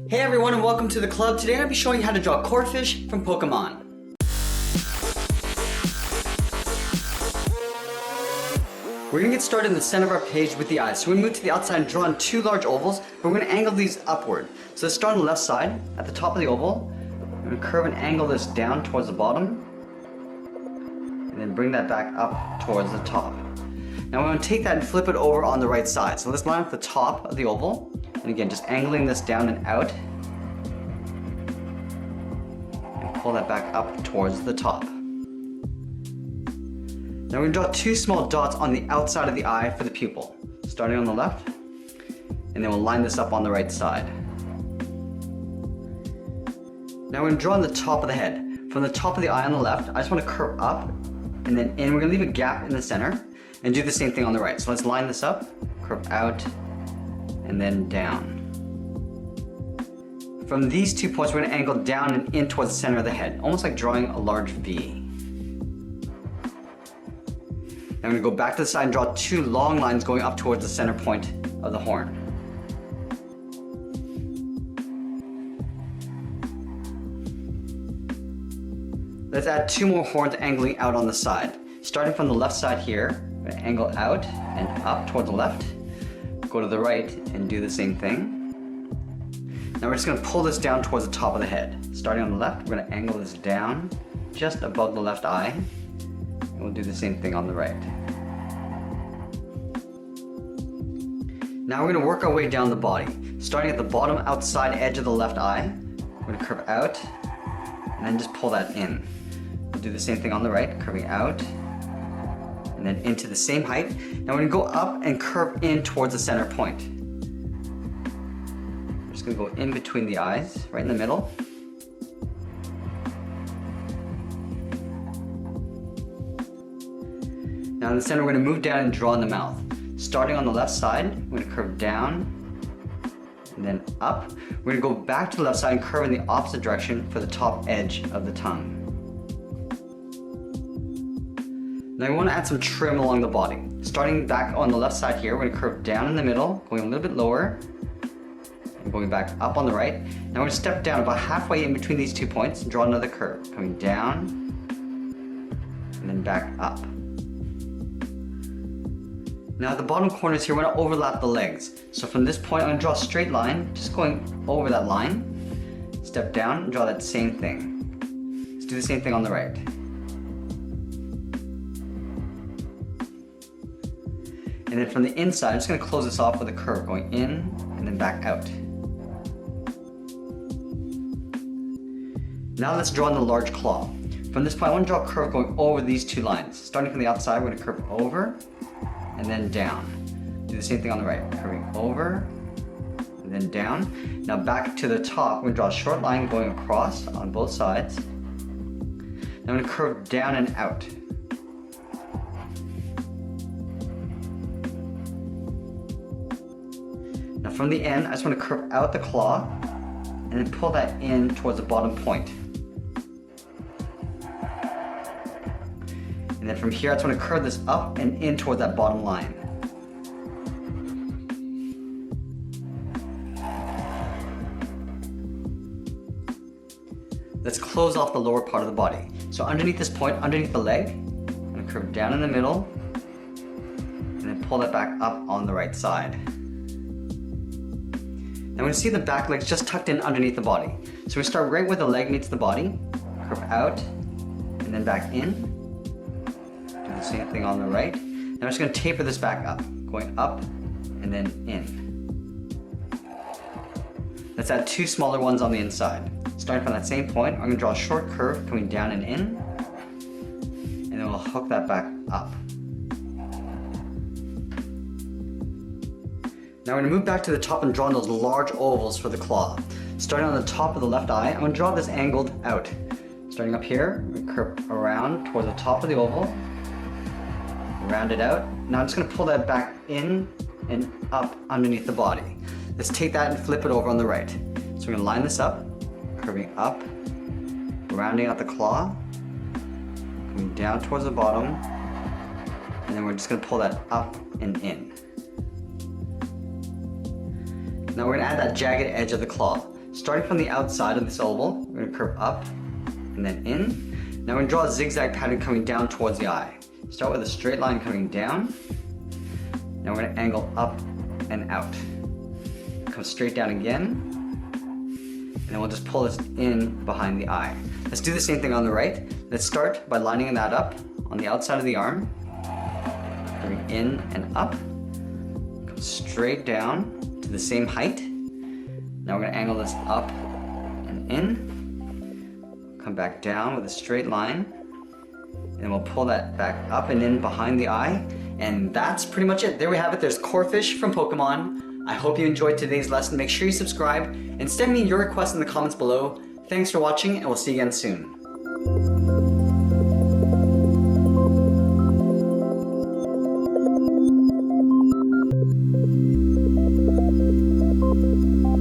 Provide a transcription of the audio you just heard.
Hey everyone and welcome to the club. Today I'm going to be showing you how to draw Corphish from Pokemon. We're going to get started in the center of our page with the eyes. So we're going to move to the outside and draw in two large ovals, but we're going to angle these upward. So let's start on the left side, at the top of the oval. We're going to curve and angle this down towards the bottom, and then bring that back up towards the top. Now we're going to take that and flip it over on the right side. So let's line up the top of the oval. And again, just angling this down and out. And pull that back up towards the top. Now we're going to draw two small dots on the outside of the eye for the pupil. Starting on the left, and then we'll line this up on the right side. Now we're going to draw on the top of the head. From the top of the eye on the left, I just want to curve up and then in. We're going to leave a gap in the center and do the same thing on the right. So let's line this up, curve out, and then down. From these 2 points, we're going to angle down and in towards the center of the head, almost like drawing a large V. Now I'm going to go back to the side and draw two long lines going up towards the center point of the horn. Let's add two more horns angling out on the side. Starting from the left side here, we're going to angle out and up towards the left. Go to the right and do the same thing. Now we're just going to pull this down towards the top of the head. Starting on the left, we're going to angle this down just above the left eye. And we'll do the same thing on the right. Now we're going to work our way down the body. Starting at the bottom outside edge of the left eye, we're going to curve out and then just pull that in. We'll do the same thing on the right, curving out and then into the same height. Now we're going to go up and curve in towards the center point. We're just going to go in between the eyes, right in the middle. Now in the center, we're going to move down and draw in the mouth. Starting on the left side, we're going to curve down and then up. We're going to go back to the left side and curve in the opposite direction for the top edge of the tongue. Now we want to add some trim along the body. Starting back on the left side here, we're going to curve down in the middle, going a little bit lower, and going back up on the right. Now we're going to step down about halfway in between these 2 points and draw another curve, coming down and then back up. Now at the bottom corners here, we're going to overlap the legs. So from this point, I'm going to draw a straight line, just going over that line, step down and draw that same thing. Let's do the same thing on the right. And then from the inside, I'm just going to close this off with a curve going in and then back out. Now let's draw in the large claw. From this point, I want to draw a curve going over these two lines. Starting from the outside, we're going to curve over and then down. Do the same thing on the right, curving over and then down. Now back to the top, we're going to draw a short line going across on both sides. Now I'm going to curve down and out. Now from the end, I just want to curve out the claw and then pull that in towards the bottom point. And then from here, I just want to curve this up and in toward that bottom line. Let's close off the lower part of the body. So underneath this point, underneath the leg, I'm going to curve down in the middle and then pull that back up on the right side. Now we're going to see the back legs just tucked in underneath the body. So we start right where the leg meets the body, curve out, and then back in. Do the same thing on the right. Now I'm just going to taper this back up, going up and then in. Let's add two smaller ones on the inside. Starting from that same point, I'm going to draw a short curve coming down and in, and then we'll hook that back up. Now we're going to move back to the top and draw in those large ovals for the claw. Starting on the top of the left eye, I'm going to draw this angled out. Starting up here, we curve around towards the top of the oval, round it out. Now I'm just going to pull that back in and up underneath the body. Let's take that and flip it over on the right. So we're going to line this up, curving up, rounding out the claw, coming down towards the bottom, and then we're just going to pull that up and in. Now we're going to add that jagged edge of the claw. Starting from the outside of this oval, we're gonna curve up and then in. Now we're gonna draw a zigzag pattern coming down towards the eye. Start with a straight line coming down. Now we're gonna angle up and out. Come straight down again. And then we'll just pull this in behind the eye. Let's do the same thing on the right. Let's start by lining that up on the outside of the arm. Coming in and up. Come straight down to the same height. Now we're gonna angle this up and in. Come back down with a straight line. And we'll pull that back up and in behind the eye. And that's pretty much it. There we have it. There's Corphish from Pokemon. I hope you enjoyed today's lesson. Make sure you subscribe and send me your requests in the comments below. Thanks for watching, and we'll see you again soon.